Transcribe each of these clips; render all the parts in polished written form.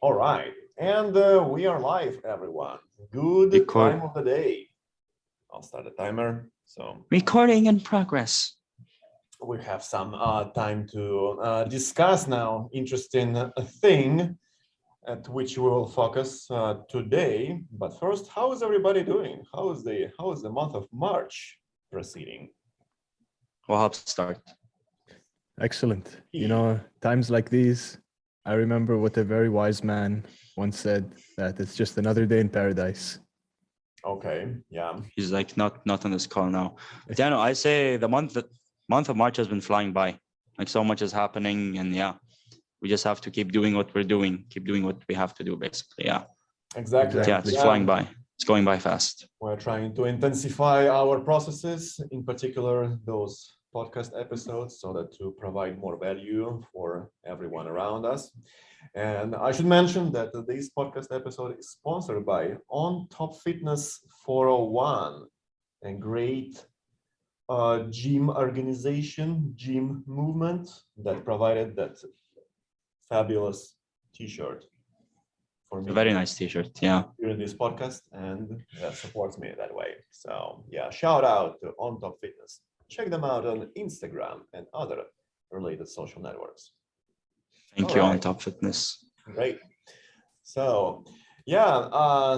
All right, and we are live, everyone. Good Record. time of the day. I'll start the timer. So Recording in progress. we have some time to discuss now interesting thing at which we will focus today. But first, how is everybody doing? How is the month of March proceeding? We'll help start. Excellent. You know, times like these, I remember what a very wise man once said, that it's just another day in paradise. Okay, yeah. He's like not on this call now. But yeah, no, I say the month of March has been flying by. Like so much is happening, and yeah, we just have to keep doing what we're doing, keep doing what we have to do, basically. Yeah. Exactly. Yeah, it's flying by. It's going by fast. We're trying to intensify our processes, in particular those podcast episodes, so that to provide more value for everyone around us. And I should mention that this podcast episode is sponsored by On Top Fitness 401, a great gym organization, gym movement that provided that fabulous t-shirt for me. A very nice t-shirt, yeah. During this podcast, and that supports me that way. So yeah, shout out to On Top Fitness. Check them out on Instagram and other related social networks. Thank you, On Top Fitness. Great. So yeah,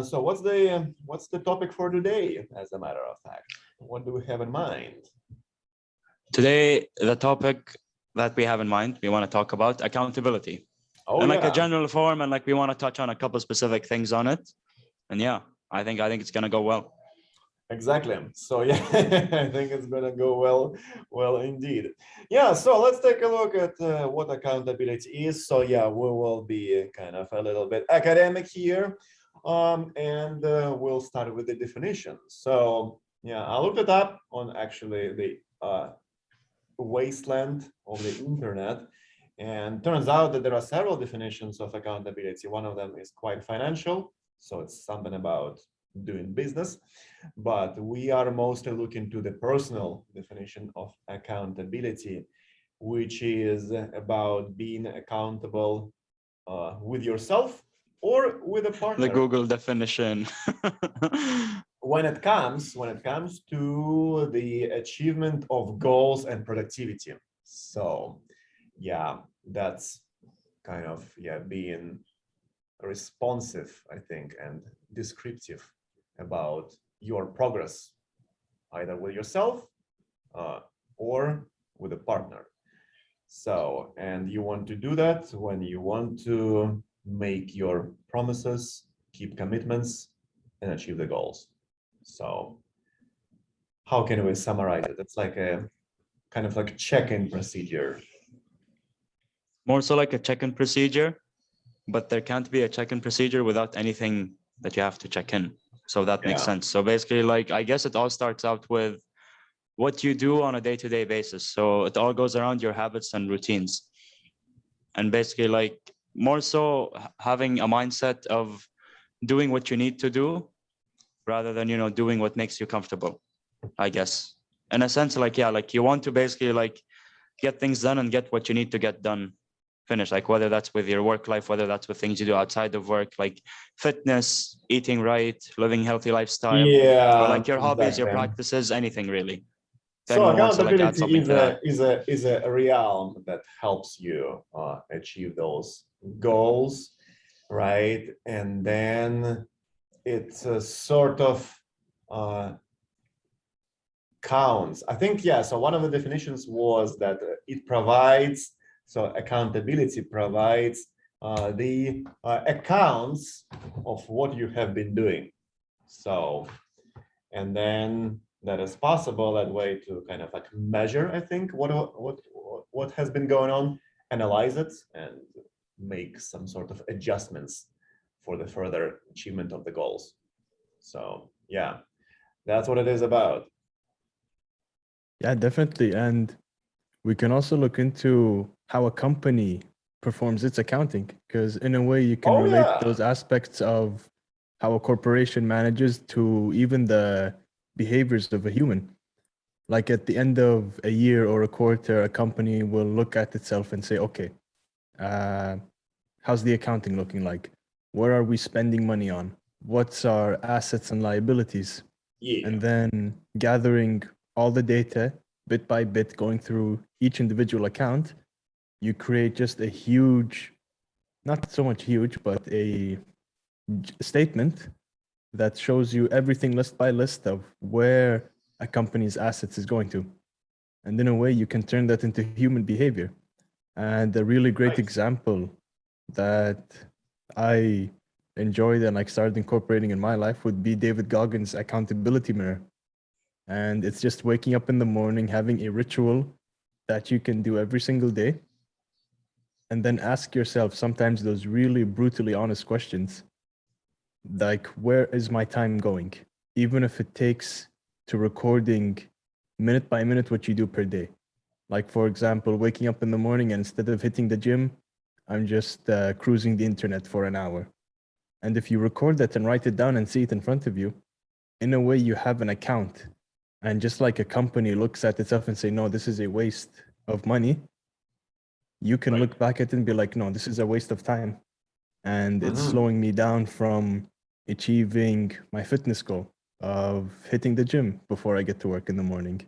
so what's the topic for today, as a matter of fact? What do we have in mind? Today, the topic that we have in mind, we want to talk about accountability. Oh, and like a general form, and like we want to touch on a couple specific things on it. And yeah, I think it's gonna go well. Exactly. So yeah, I think it's gonna go well indeed. Yeah. So let's take a look at what accountability is. So yeah, we will be kind of a little bit academic here, and we'll start with the definition. So yeah, I looked it up on actually the wasteland of the internet, and turns out that there are several definitions of accountability. One of them is quite financial, so it's something about doing business, but we are mostly looking to the personal definition of accountability, which is about being accountable with yourself or with a partner. The Google definition. when it comes to the achievement of goals and productivity. So yeah, that's kind of being responsive, I think, and descriptive about your progress, either with yourself or with a partner. So, and you want to do that when you want to make your promises, keep commitments, and achieve the goals. So how can we summarize it? It's like a kind of like check-in procedure. More so like a check-in procedure, but there can't be a check-in procedure without anything that you have to check in. So that makes sense. So basically, like, I guess it all starts out with what you do on a day-to-day basis. So it all goes around your habits and routines. And basically, like, more so having a mindset of doing what you need to do rather than, doing what makes you comfortable, I guess. In a sense, like, yeah, like you want to basically like get things done and get what you need to get done finished, like whether that's with your work life, whether that's with things you do outside of work, like fitness, eating right, living healthy lifestyle, or like your hobbies, your practices, anything really. So accountability is a realm that helps you achieve those goals, right? And then it's a sort of counts. I think, yeah, so one of the definitions was that it provides, so accountability provides the accounts of what you have been doing. So, and then that is possible that way to kind of like measure, I think, what has been going on, analyze it, and make some sort of adjustments for the further achievement of the goals. So yeah, that's what it is about. Yeah, definitely. And we can also look into how a company performs its accounting, because in a way you can relate those aspects of how a corporation manages to even the behaviors of a human. Like at the end of a year or a quarter, a company will look at itself and say, okay, how's the accounting looking like? where are we spending money on? What's our assets and liabilities? Yeah. And then gathering all the data bit by bit, going through each individual account, you create just a huge, not so much huge, but a statement that shows you everything list by list of where a company's assets is going to. And in a way, you can turn that into human behavior. And a really great Nice. example that I enjoyed and like started incorporating in my life would be David Goggins' accountability mirror. And it's just waking up in the morning, having a ritual that you can do every single day. And then ask yourself sometimes those really brutally honest questions. Like, where is my time going? Even if it takes to recording minute by minute what you do per day. Like, for example, waking up in the morning and instead of hitting the gym, I'm just cruising the internet for an hour. And if you record that and write it down and see it in front of you, in a way you have an account. And just like a company looks at itself and say, no, this is a waste of money, you can look back at it and be like, no, this is a waste of time. And it's slowing me down from achieving my fitness goal of hitting the gym before I get to work in the morning.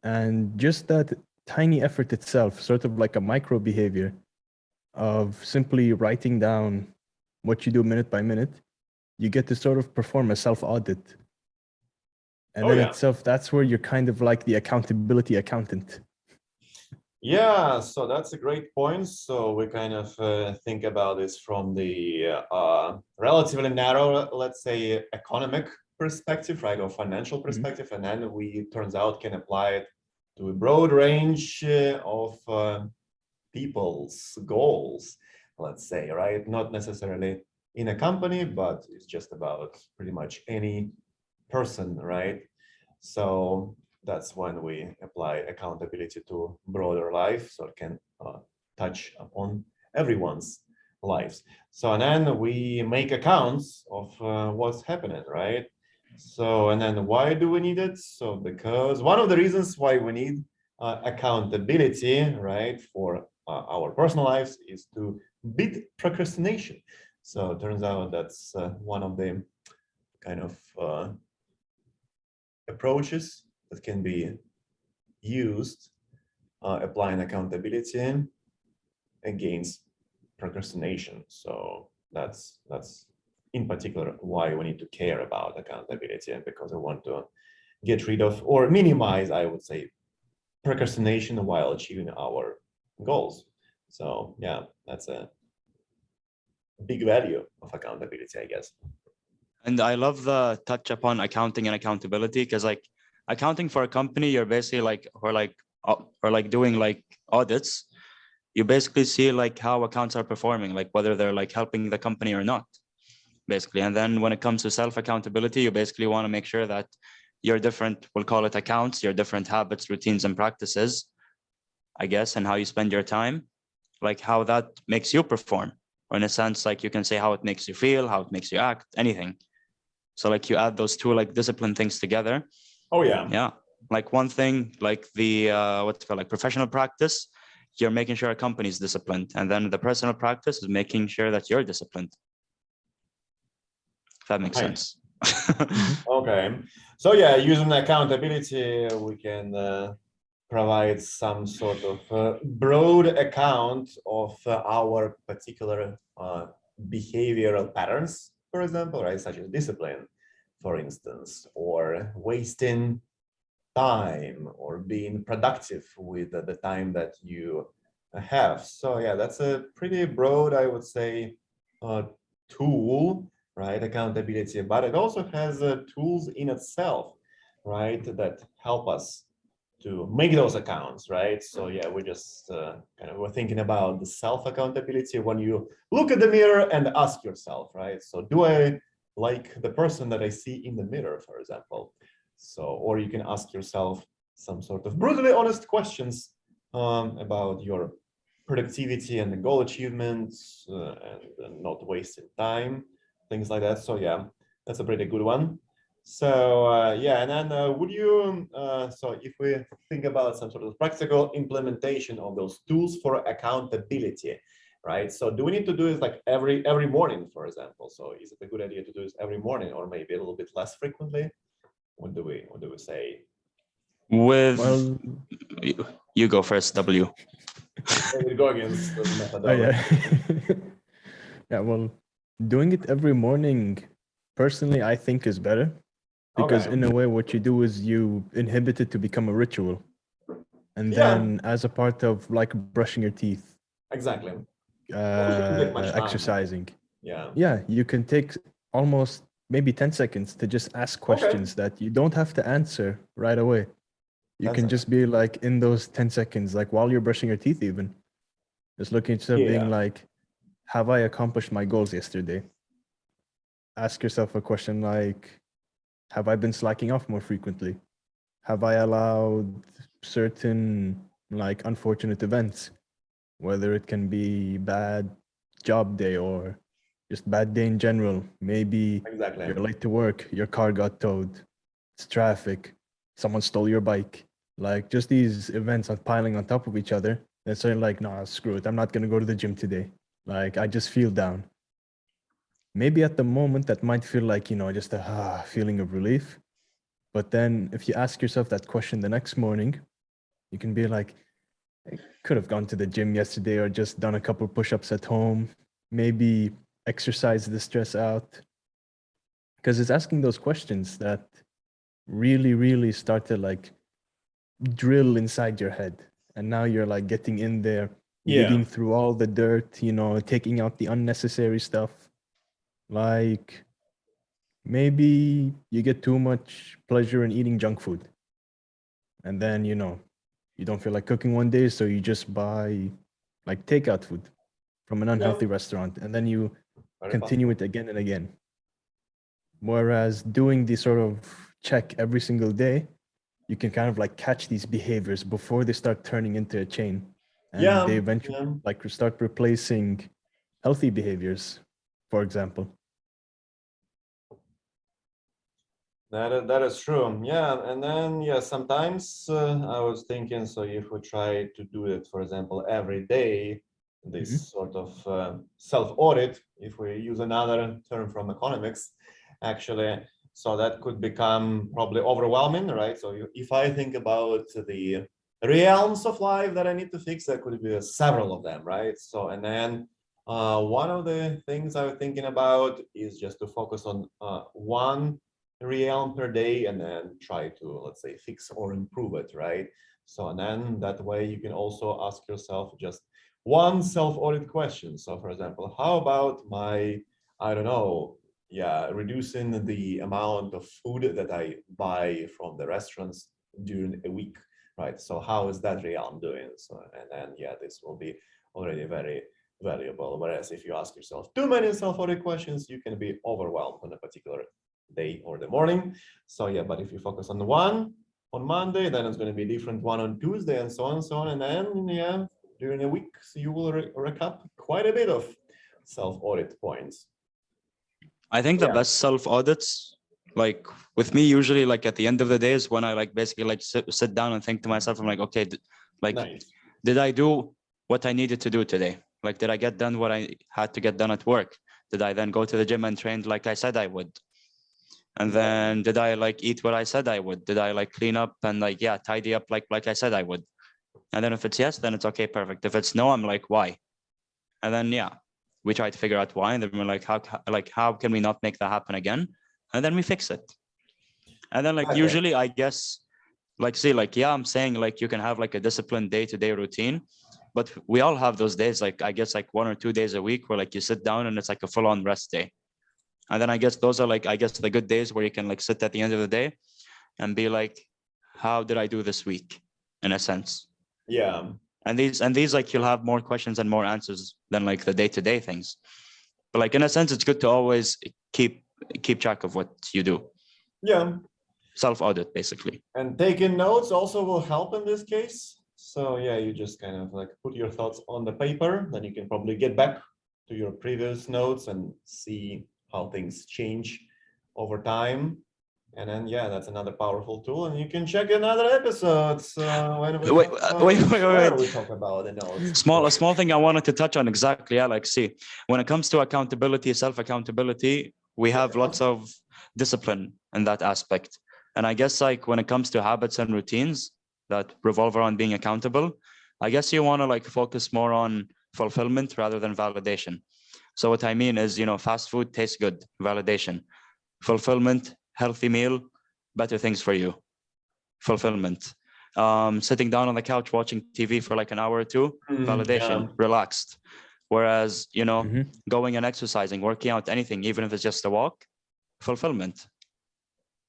And just that tiny effort itself, sort of like a micro behavior of simply writing down what you do minute by minute, you get to sort of perform a self-audit. And then itself, that's where you're kind of like the accountability accountant. Yeah, so that's a great point. So we kind of think about this from the relatively narrow, let's say, economic perspective, right, or financial perspective, and then we turns out can apply it to a broad range of people's goals, let's say, right? Not necessarily in a company, but it's just about pretty much any person, right? So that's when we apply accountability to broader life, so it can touch upon everyone's lives. So, and then we make accounts of what's happening, right? So, and then why do we need it? So, because one of the reasons why we need accountability, right, for our personal lives is to beat procrastination. So it turns out that's one of the kind of approaches that can be used applying accountability against procrastination. So that's in particular why we need to care about accountability, because we want to get rid of or minimize, I would say, procrastination while achieving our goals. So yeah, that's a big value of accountability, I guess. And I love the touch upon accounting and accountability, because like accounting for a company, you're basically like, or like doing like audits. You basically see like how accounts are performing, like whether they're like helping the company or not, basically. And then when it comes to self-accountability, you basically want to make sure that your different, we'll call it accounts, your different habits, routines, and practices, I guess, and how you spend your time, like how that makes you perform. Or in a sense, like you can say how it makes you feel, how it makes you act, anything. So like you add those two like discipline things together. Oh yeah. Yeah. Like one thing, like the what's it called, like professional practice, you're making sure a company is disciplined. And then the personal practice is making sure that you're disciplined. If that makes sense. Okay. So yeah, using accountability, we can provide some sort of broad account of our particular behavioral patterns, for example, right, such as discipline, for instance, or wasting time or being productive with the time that you have. So yeah, that's a pretty broad, I would say, tool, right? Accountability, but it also has tools in itself, right, that help us to make those accounts, right? So yeah, we just we're thinking about the self-accountability when you look at the mirror and ask yourself, right? So do I like the person that I see in the mirror, for example? So, or you can ask yourself some sort of brutally honest questions about your productivity and the goal achievements and not wasting time, things like that. So yeah, that's a pretty good one. So yeah, and then would you, so if we think about some sort of practical implementation of those tools for accountability, right? So do we need to do it like every morning, for example? So is it a good idea to do this every morning, or maybe a little bit less frequently? What do we say? With Well, you go first, W. David Goggins oh methodology. yeah. Yeah, well, doing it every morning, personally, I think is better because Okay. in a way, what you do is you inhibit it to become a ritual. And Yeah, then as a part of like brushing your teeth, exactly. Also doesn't take much time. exercising, Yeah. yeah, you can take almost maybe 10 seconds to just ask questions Okay. that you don't have to answer right away. You 10 can seconds. just be like in those 10 seconds, like while you're brushing your teeth, even just looking at yourself, being Yeah. like, have I accomplished my goals yesterday? Ask yourself a question like, have I been slacking off more frequently? Have I allowed certain like unfortunate events, whether it can be bad job day or just bad day in general? Maybe Exactly. you're late to work, your car got towed, it's traffic, someone stole your bike. Like just these events are piling on top of each other. And so you're like, nah, screw it. I'm not gonna go to the gym today. Like I just feel down. Maybe at the moment that might feel like, just a feeling of relief. But then if you ask yourself that question the next morning, you can be like, I could have gone to the gym yesterday or just done a couple push-ups at home, maybe exercise the stress out. Because it's asking those questions that really, really start to like drill inside your head. And now you're like getting in there, Yeah. digging through all the dirt, taking out the unnecessary stuff. Like maybe you get too much pleasure in eating junk food. And then, you don't feel like cooking one day, so you just buy like takeout food from an unhealthy Yeah. restaurant, and then you Very continue possible. it again and again. Whereas doing the sort of check every single day, you can kind of like catch these behaviors before they start turning into a chain, and they Yeah. eventually Yeah. like start replacing healthy behaviors, for example. That is true. Yeah, and then yeah, sometimes I was thinking, so if we try to do it, for example, every day, Mhm. this sort of self-audit, if we use another term from economics, actually, so that could become probably overwhelming, right? So if I think about the realms of life that I need to fix, there could be several of them, right? So and then one of the things I was thinking about is just to focus on one realm per day and then try to, let's say, fix or improve it, right? So and then that way you can also ask yourself just one self-audit question. So for example, how about my, I don't know, yeah, reducing the amount of food that I buy from the restaurants during a week, right? So how is that realm doing? So and then yeah, this will be already very valuable. Whereas if you ask yourself too many self-audit questions, you can be overwhelmed on a particular day or the morning. So yeah, but if you focus on the one on Monday, then it's going to be a different one on Tuesday, and so on and so on. And then yeah, during a week, so you will rack up quite a bit of self-audit points. I think the Yeah. best self audits, like with me, usually like at the end of the day is when I like basically like sit down and think to myself, I'm like, okay, like, Nice. did I do what I needed to do today? Like, did I get done what I had to get done at work? Did I then go to the gym and train like I said I would? And Exactly. then did I like eat what I said I would? Did I like clean up and like, yeah, tidy up like I said I would? And then if it's yes, then it's okay, perfect. If it's no, I'm like, why? And then yeah, we try to figure out why, and then we're like, how can we not make that happen again? And then we fix it. And then like Okay. usually, I guess, like see, like yeah, I'm saying like you can have like a disciplined day-to-day routine, but we all have those days, like I guess like 1 or 2 days a week where like you sit down and it's like a full-on rest day. And then I guess those are like, I guess the good days where you can like sit at the end of the day and be like, how did I do this week, in a sense? Yeah. And these like you'll have more questions and more answers than like the day-to-day things. But like in a sense, it's good to always keep track of what you do. Yeah. Self-audit, basically. And taking notes also will help in this case. So yeah, you just kind of like put your thoughts on the paper, then you can probably get back to your previous notes and see how things change over time. And then, yeah, that's another powerful tool. And you can check another episodes when we Wait, where wait. we talk about the notes. A small thing I wanted to touch on exactly. Yeah, like see, when it comes to accountability, self-accountability, we have lots of discipline in that aspect. And I guess like when it comes to habits and routines that revolve around being accountable, I guess you want to like focus more on fulfillment rather than validation. So what I mean is, fast food tastes good, validation. Fulfillment, healthy meal, better things for you, fulfillment. Sitting down on the couch watching TV for like an hour or two, validation, relaxed. Whereas, going and exercising, working out, anything, even if it's just a walk, fulfillment,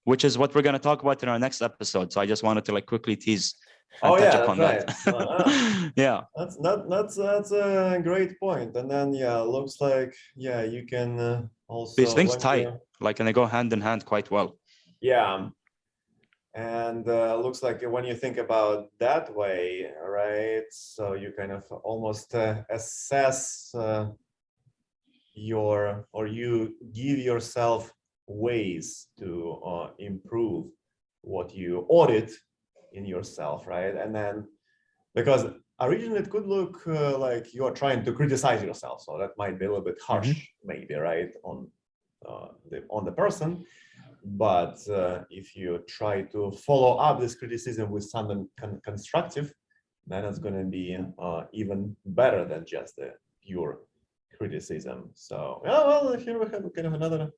which is what we're going to talk about in our next episode. So I just wanted to like quickly tease and touch upon that. Yeah. That's a great point. And then, yeah, looks like, yeah, you can also. These things tie, like, and they go hand in hand quite well. Yeah. And looks like when you think about that way, right? So you kind of almost assess you give yourself ways to improve what you audit in yourself, right? And then, because originally it could look like you are trying to criticize yourself, so that might be a little bit harsh, maybe, right, on the person. But if you try to follow up this criticism with something constructive, then it's going to be even better than just the pure criticism. So, yeah, well, here we have kind of another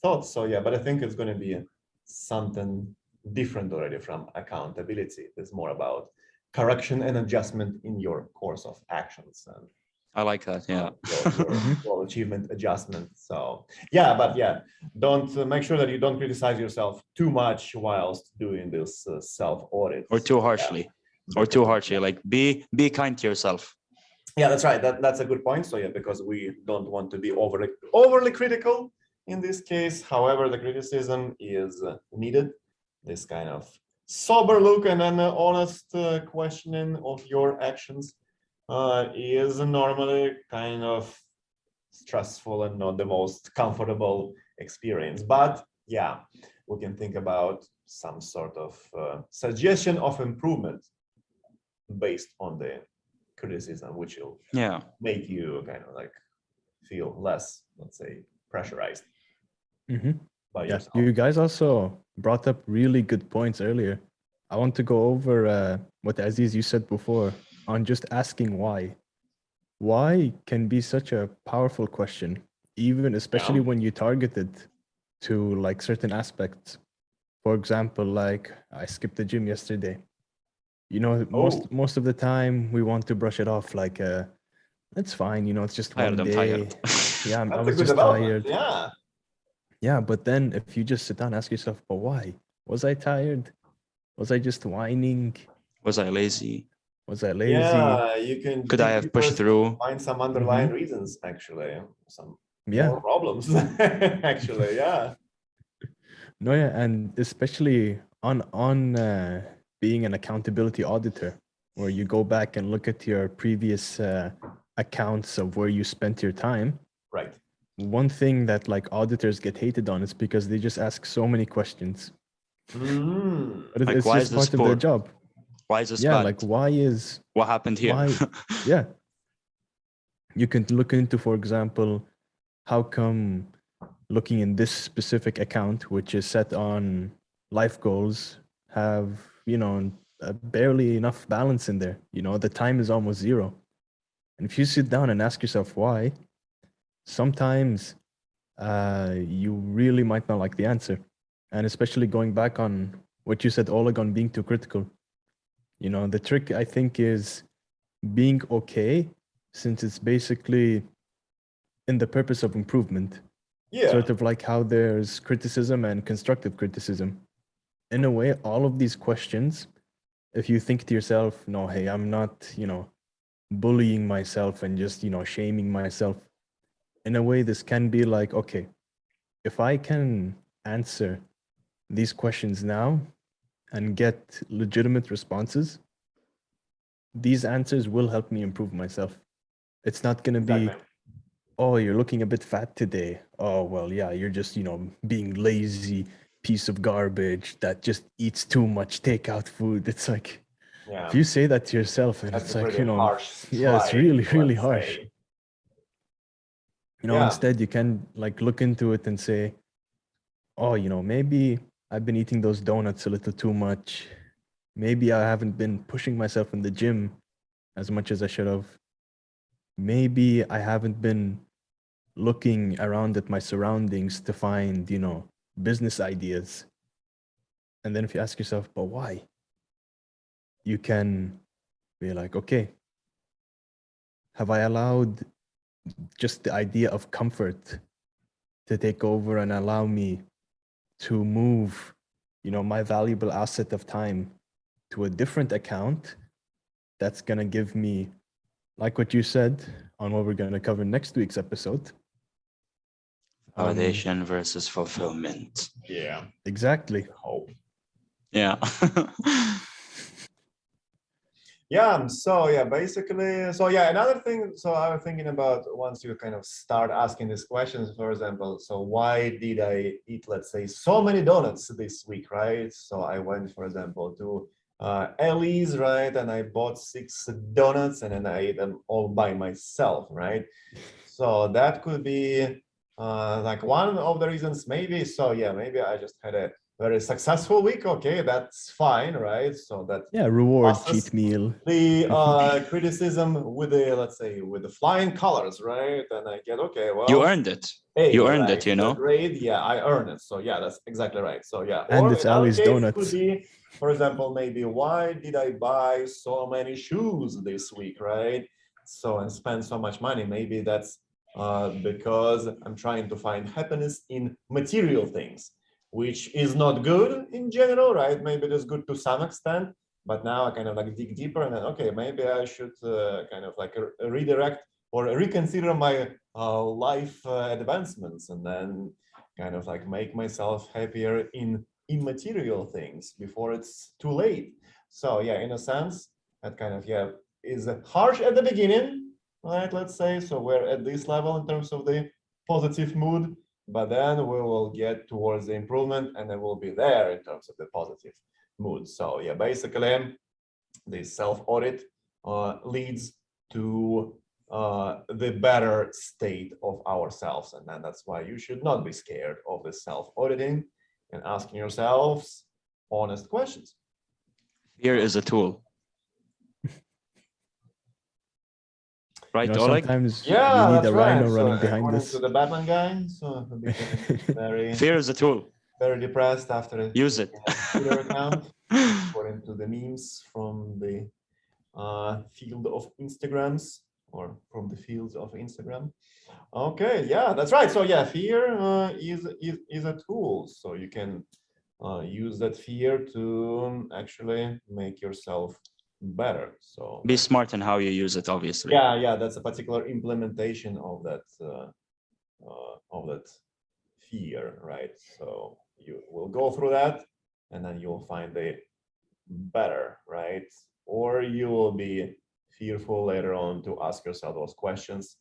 thought. So, yeah, but I think it's going to be something different already from accountability. It's more about correction and adjustment in your course of actions. And I like that. Yeah. Your achievement adjustment. So yeah, but yeah, don't make sure that you don't criticize yourself too much whilst doing this self-audit. Or too harshly. Yeah. Or too harshly. Like be kind to yourself. Yeah, that's right. That's a good point. So yeah, because we don't want to be overly critical in this case. However, the criticism is needed. This kind of sober look and an honest questioning of your actions is normally kind of stressful and not the most comfortable experience. But yeah, we can think about some sort of suggestion of improvement based on the criticism, which will make you kind of like feel less, let's say, pressurized by yourself. You guys also brought up really good points earlier. I want to go over what Aziz you said before on just asking why. Why can be such a powerful question, even especially when you target it to like certain aspects. For example, like I skipped the gym yesterday. Most of the time we want to brush it off like it's fine, it's just one day. Yeah, I was just tired. Yeah, but then if you just sit down and ask yourself, but why? Was I tired? Was I just whining? Was I lazy? Was I lazy? Yeah, you can. Could I have pushed through? Find some underlying reasons, actually. Some more problems, actually. Yeah. No, yeah, and especially on being an accountability auditor, where you go back and look at your previous accounts of where you spent your time. Right. One thing that like auditors get hated on is because they just ask so many questions. But like, it's just part of their job. Why is this bad? Like what happened here? Yeah. You can look into, for example, how come looking in this specific account, which is set on life goals, have, barely enough balance in there. The time is almost zero. And if you sit down and ask yourself why, sometimes you really might not like the answer. And especially going back on what you said, Oleg, on being too critical. The trick, I think, is being okay, since it's basically in the purpose of improvement. Yeah. Sort of like how there's criticism and constructive criticism. In a way, all of these questions, if you think to yourself, no, hey, I'm not, bullying myself and just, shaming myself. In a way, this can be like, okay, if I can answer these questions now and get legitimate responses, these answers will help me improve myself. It's not going to be, oh, you're looking a bit fat today. Oh, well, yeah, you're just, being lazy. piece of garbage that just eats too much takeout food. It's like, Yeah. if you say that to yourself, and That's it's a like, pretty you know, harsh yeah, it's strike, really, really let's harsh. say. You know, Yeah. instead you can like look into it and say, oh, you know, maybe I've been eating those donuts a little too much. Maybe I haven't been pushing myself in the gym as much as I should have. Maybe I haven't been looking around at my surroundings to find, you know, business ideas. And then if you ask yourself, but why? You can be like, okay, have I allowed just the idea of comfort to take over and allow me to move, you know, my valuable asset of time to a different account that's going to give me, like what you said on what we're going to cover next week's episode, Validation versus fulfillment. Yeah. Exactly. Hope. Yeah. Yeah, so yeah, basically, so yeah, another thing, so I was thinking about once you kind of start asking these questions, for example, so why did I eat, let's say, so many donuts this week, right? So I went, for example, to Ellie's, right? And I bought 6 donuts and then I ate them all by myself, right? So that could be like one of the reasons, maybe. So yeah, maybe I just had a very successful week. Okay, that's fine, right? So that Reward passes cheat meal. the criticism with the, let's say, with the flying colors, right? And I get, okay, well, You earned it. hey, You earned right, it, you know? grade, yeah, I earn it. So yeah, that's exactly right. So yeah, And or it's another Ali's case donuts. could be, for example, maybe why did I buy so many shoes this week, right? So and spend so much money. Maybe that's because I'm trying to find happiness in material things, which is not good in general, right? Maybe it is good to some extent, but now I kind of like dig deeper and then, okay, maybe I should kind of like redirect or reconsider my life advancements and then kind of like make myself happier in immaterial things before it's too late. So yeah, in a sense, that kind of, yeah, is harsh at the beginning, right? Let's say, so we're at this level in terms of the positive mood, but then we will get towards the improvement and then we'll be there in terms of the positive mood. So yeah, basically the self-audit leads to the better state of ourselves. And then that's why you should not be scared of the self-auditing and asking yourselves honest questions. Fear is a tool. Right, You know, Oleg? sometimes Yeah, we need that's a rhino right. So running behind according us. to the Batman guy, so he became very, Fear is a tool. very depressed after Use it. Twitter account, according to the memes from the field of Instagrams or from the fields of Instagram. Okay, yeah, that's right. So yeah, fear is a tool. So you can use that fear to actually make yourself better. So Be smart in how you use it, obviously. yeah, that's a particular implementation of that fear, right? So you will go through that, and then you'll find the better, right? Or you will be fearful later on to ask yourself those questions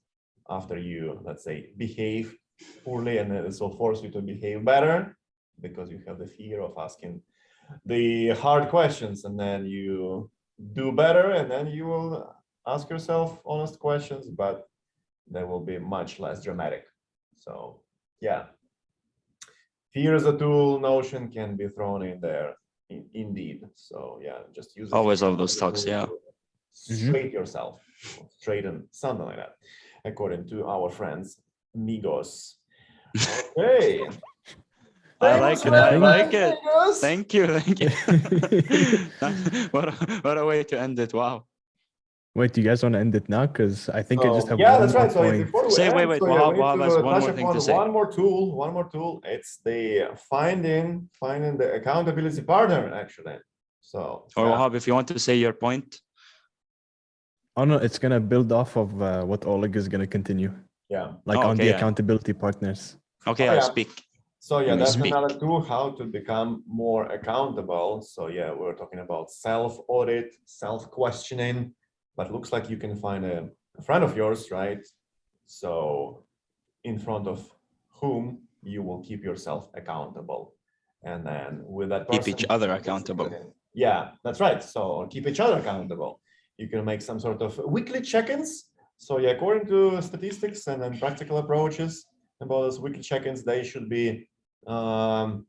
after you, let's say, behave poorly, and this will force you to behave better because you have the fear of asking the hard questions, and then you do better, and then you will ask yourself honest questions, but they will be much less dramatic. So yeah, fear as a tool notion can be thrown in there indeed. So yeah, just use it. Always love those talks, yeah. Straight yourself, straighten, something like that, according to our friends Migos. Okay. I like it. I like it. Migos. Thank you. Thank you. what a way to end it. Wow. Wait, do you guys want to end it now? Because I think I just have yeah, one that's more right. So point. before we Say, end, wait. so Wahab, we need Wahab to has one touch more thing upon to say. one more tool. It's the finding the accountability partner, actually. So Or Wahab, if you want to say your point. Oh no, it's gonna build off of what Oleg is gonna continue. yeah, Like on the accountability partners. Okay, Oh, I yeah. speak. So yeah, Let me that's speak. another tool how to become more accountable. So yeah, we're talking about self-audit, self-questioning, but looks like you can find a friend of yours, right? So in front of whom you will keep yourself accountable. And then with that Keep person, each other accountable. Yeah, that's right. So keep each other accountable. You can make some sort of weekly check-ins. So yeah, according to statistics and then practical approaches about those weekly check-ins, they should be done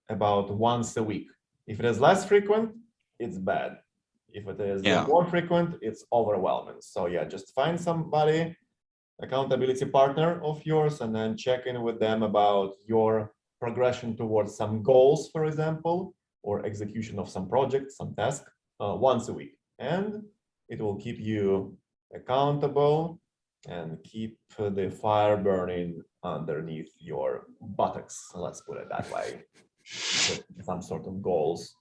about once a week. If it is less frequent, it's bad. If it is more frequent, it's overwhelming. So yeah, just find somebody, accountability partner of yours, and then check in with them about your progression towards some goals, for example, or execution of some project, some task, once a week. And it will keep you accountable and keep the fire burning underneath your buttocks. Let's put it that way. Some sort of goals,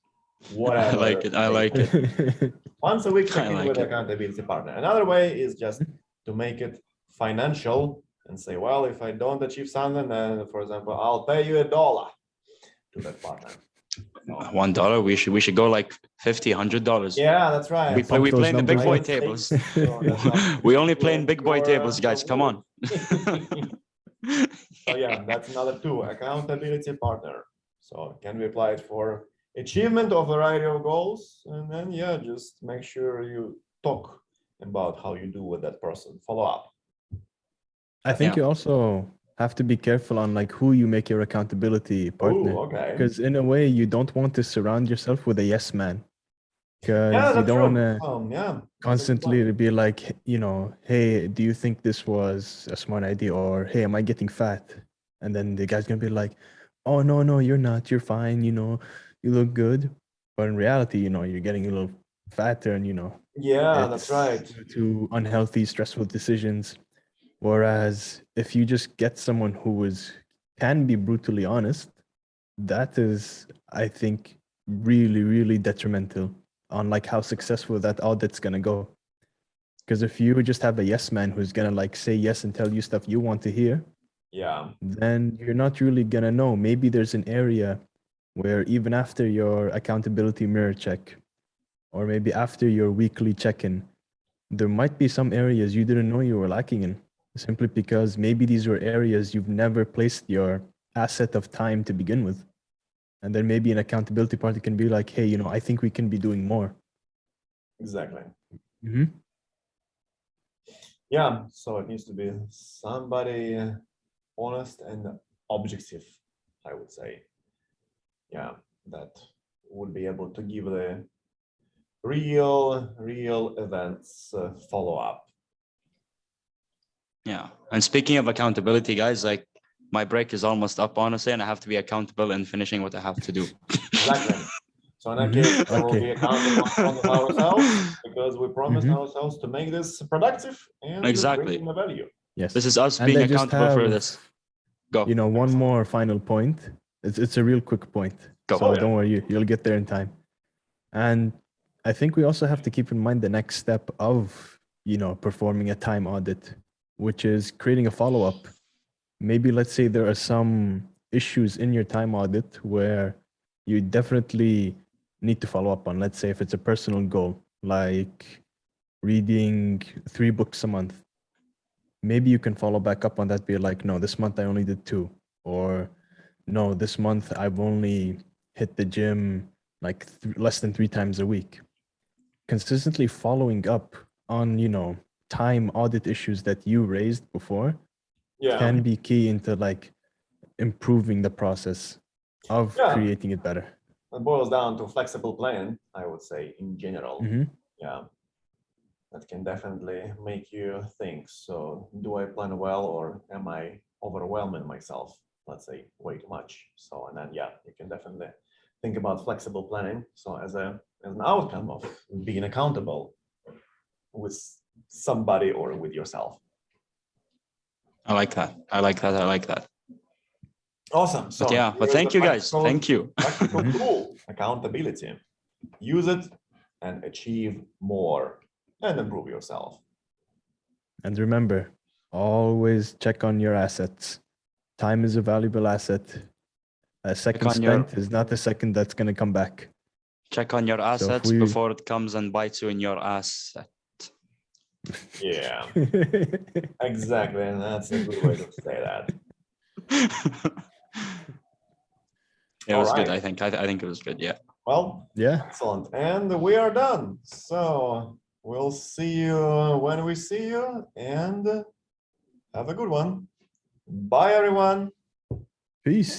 whatever. I like it. I like it. Once a week, check in like with accountability partner. Another way is just to make it financial and say, well, if I don't achieve something, then, for example, I'll pay you $1 to that partner. $1. We should go like $50, $100. Yeah, that's right. We play in the big boy tables. We only play in big boy tables, guys. Come on. So yeah, that's another two, accountability partner. So can we apply it for achievement of a variety of goals? And then yeah, just make sure you talk about how you do with that person. Follow up. I think you also have to be careful on like who you make your accountability partner. Ooh, okay. Because in a way, you don't want to surround yourself with a yes man. Because you don't want to constantly be like, you know, hey, do you think this was a smart idea? Or hey, am I getting fat? And then the guy's gonna be like, oh no, you're not. You're fine. You know, you look good. But in reality, you know, you're getting a little fatter, and you know, that's right. Due to unhealthy, stressful decisions. Whereas if you just get someone who can be brutally honest, that is, I think, really, really detrimental on like how successful that audit's gonna go. Because if you just have a yes man who's gonna like say yes and tell you stuff you want to hear, then you're not really gonna know. Maybe there's an area where even after your accountability mirror check, or maybe after your weekly check-in, there might be some areas you didn't know you were lacking in, simply because maybe these were areas you've never placed your asset of time to begin with. And then maybe an accountability party can be like, hey, you know, I think we can be doing more. Exactly. Mm-hmm. Yeah, so it needs to be somebody honest and objective, I would say. Yeah, that would be able to give the real events follow-up. Yeah, and speaking of accountability, guys, like my break is almost up, honestly, and I have to be accountable in finishing what I have to do. Exactly. So in that case, I will be accountable in front of ourselves, because we promised ourselves to make this productive and bring the value. Yes. This is us being accountable for this. Go. You know, one more final point. It's a real quick point. Go. So don't worry, you'll get there in time. And I think we also have to keep in mind the next step of, you know, performing a time audit, which is creating a follow-up. Maybe let's say there are some issues in your time audit where you definitely need to follow up on. Let's say if it's a personal goal, like reading 3 books a month, maybe you can follow back up on that, be like, no, this month I only did 2, or no, this month I've only hit the gym like less than 3 times a week. Consistently following up on, you know, time audit issues that you raised before can be key into like improving the process of creating it better. It boils down to flexible plan, I would say, in general. Yeah, that can definitely make you think, so do I plan well, or am I overwhelming myself, let's say, way too much? So, and then yeah, you can definitely think about flexible planning, so as an outcome of being accountable with somebody or with yourself. I like that. Awesome. So but thank you, guys. Thank you. Practical tool, accountability. Use it and achieve more and improve yourself. And remember, always check on your assets. Time is a valuable asset. A second spent is not a second that's going to come back. Check on your assets before it comes and bites you in your asset. Yeah, exactly. And that's a good way to say that. It was good. Alright. I think it was good. Yeah. Well, Yeah. excellent. And we are done. So we'll see you when we see you, and have a good one. Bye, everyone. Peace.